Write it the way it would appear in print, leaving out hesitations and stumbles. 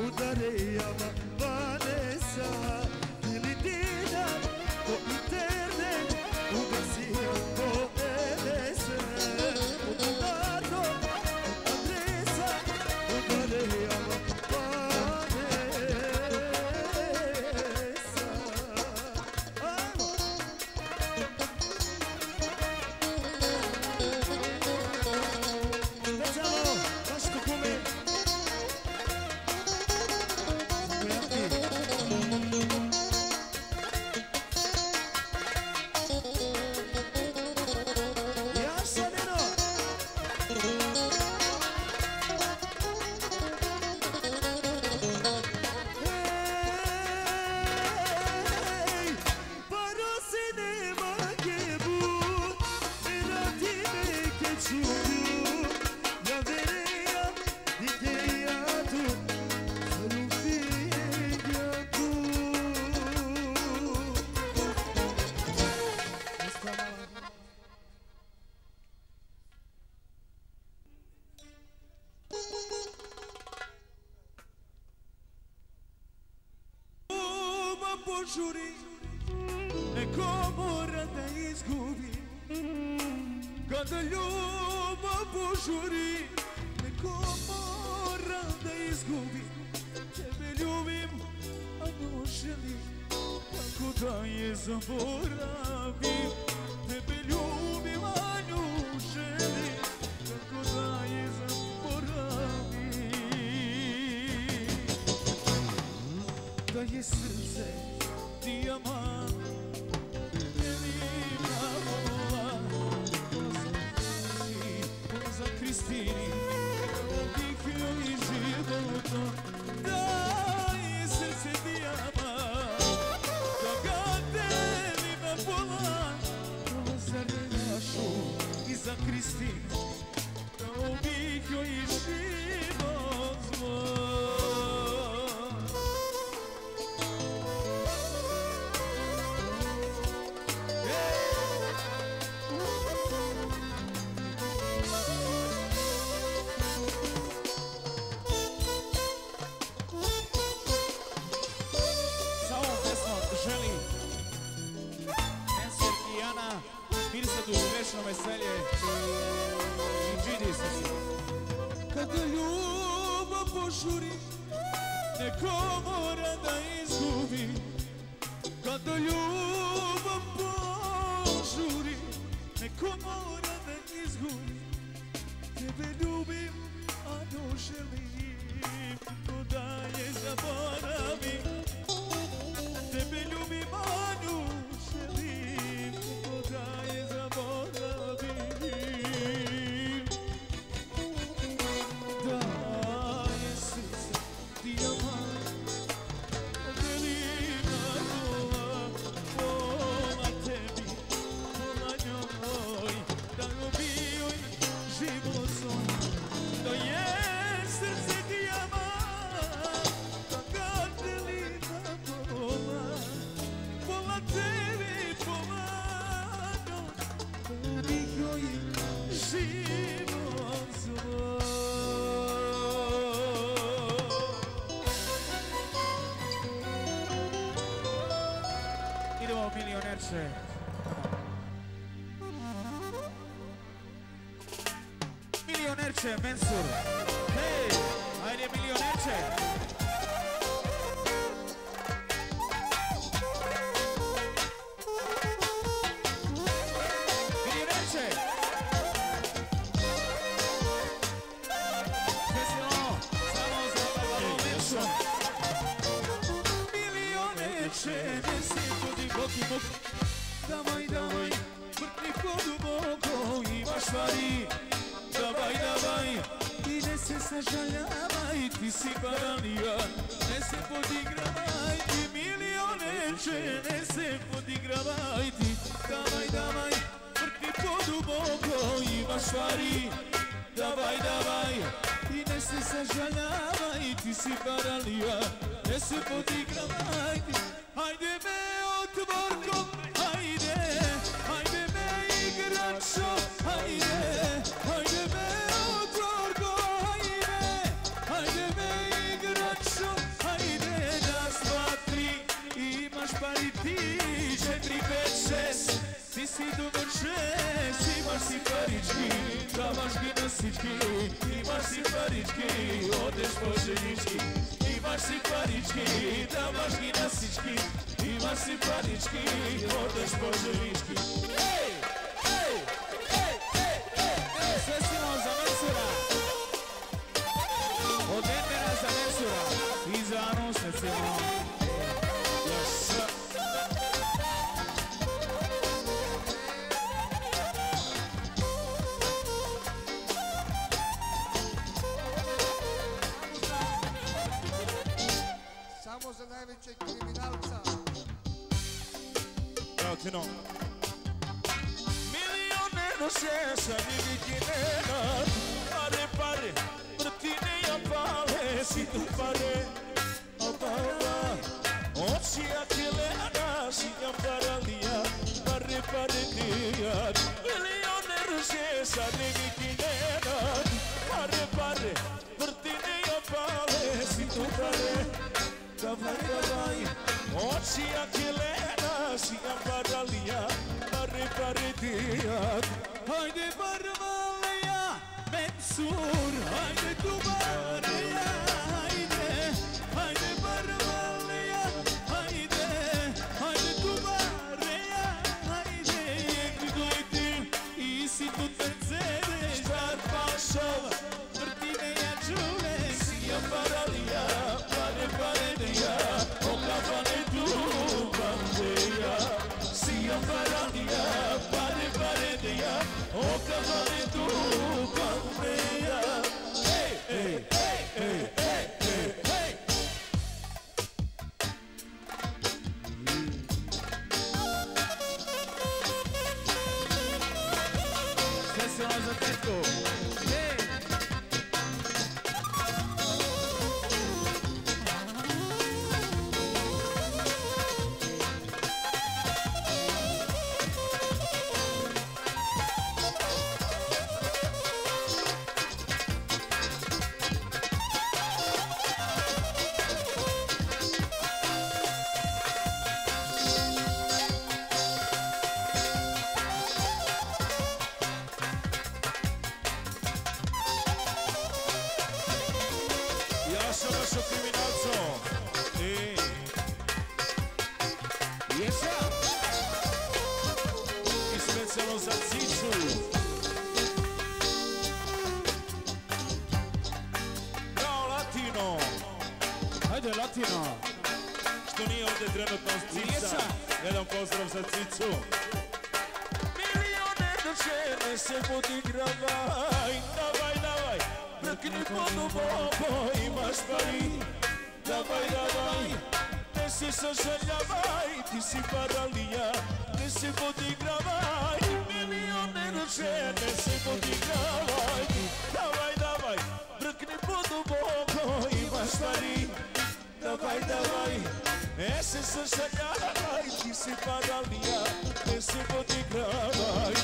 udarejama Vanessa ili Dina po internet ugasija po Enese udarno adresa udarejama Vanessa Specijalno, zašto kume? Požuri, neko mora da izgubi. Kada ljubav požuri, neko mora da izgubi. Tebe ljubim, a nju želim, kako da je zaboravim. Tebe ljubim, a nju želim, kako da je zaboravim. Da je srce dijamant, velika vola, za Kristini, bih joj životom. Da je srce dijamant, da ga delim na pola, za našu i za Kristinu, da bih joj život zvao. Veselje i džidi se. Kada ljubav požuri, neko mora da izgubi. Kada ljubav požuri, neko mora da izgubi. Tebe ljubim, a nju želim, ko da je zaboravim. Tebe ljubim, a nju želim, ko da je zaboravim. Milionerče. Milionerče, Mensur. Hej, ajde milionerče. Milionerče. Veselo, samo za Barbaro Mensur. Milionerče, Bok, давай, давай, vrtni ko duboko imaš stvari. Давай, давай, i ne se sažaljavaj, ti si baranija. Ne se podigravaj ti, milionerče, ne se podigravaj ti. Давай, давай, vrtni ko duboko imaš stvari. Давай, давай, i ne se sažaljavaj, ti si baranija. Ne se podigravaj ti, hajde me otvorkom, hajde, hajde me igračo, hajde, hajde me otvorkom, hajde, hajde me igračo, parički, odeš po željički. Imaš si parički, davaš gimnastički. Imaš si parički, odeš po željički. Ej, ej, ej, ej, ej, ej. Sve silom za Mensura. Od Denvera za Mensura. I za Anu sve silom. Yes, sir. Samo za najvećeg kriminalca. Evo ti no. Milioner šeša niviki nenad. Pare, pare, vrtine ja pale, si tu pare. Oba, oba, oči akelena, si ja paralija. Pare, pare, nijad. Milioner šeša niviki nenad. Pare, pare, vrtine ja pale, si tu pare. Davaj, davaj, oči akelena, si ja paralija. Pare, pare, nijad. Hajde Barvalija, Mensur, hajde tu Barvalija, hajde. Hajde Barvalija, hajde. Hajde tu Barvalija, hajde. Jekli dojdi, i si tu Mercedes, žar pašava, vrtine ja čule, si ja paralija, pare, pare, nijad. Oka pare tu bandeja, si ja paralija, pare, pare, nijad. Oka pare tu bandeja. Ej, ej, ej, ej, ej, ej, ej. Sve se ono za tetku. Ej. Ja sam našao kriminalco. Jesam. I specijalno za Cicu. Kao Latino. Hajde Latino. Što nije ovdje trenutno Cica. Jesam. Jedan pozdrav za Cicu. Milioner do žene se podigravaj. Davaj, davaj. Brkni po duboko, imaš pari. Davaj, davaj, ne se sažaljavaj. Ti si paralija, ne se podigravaj. Milioner žene se podigravaj. Davaj, davaj, brkni po duboko, imaš pari. Davaj, davaj, ne se sažaljavaj. Ti si paralija, ne se podigravaj.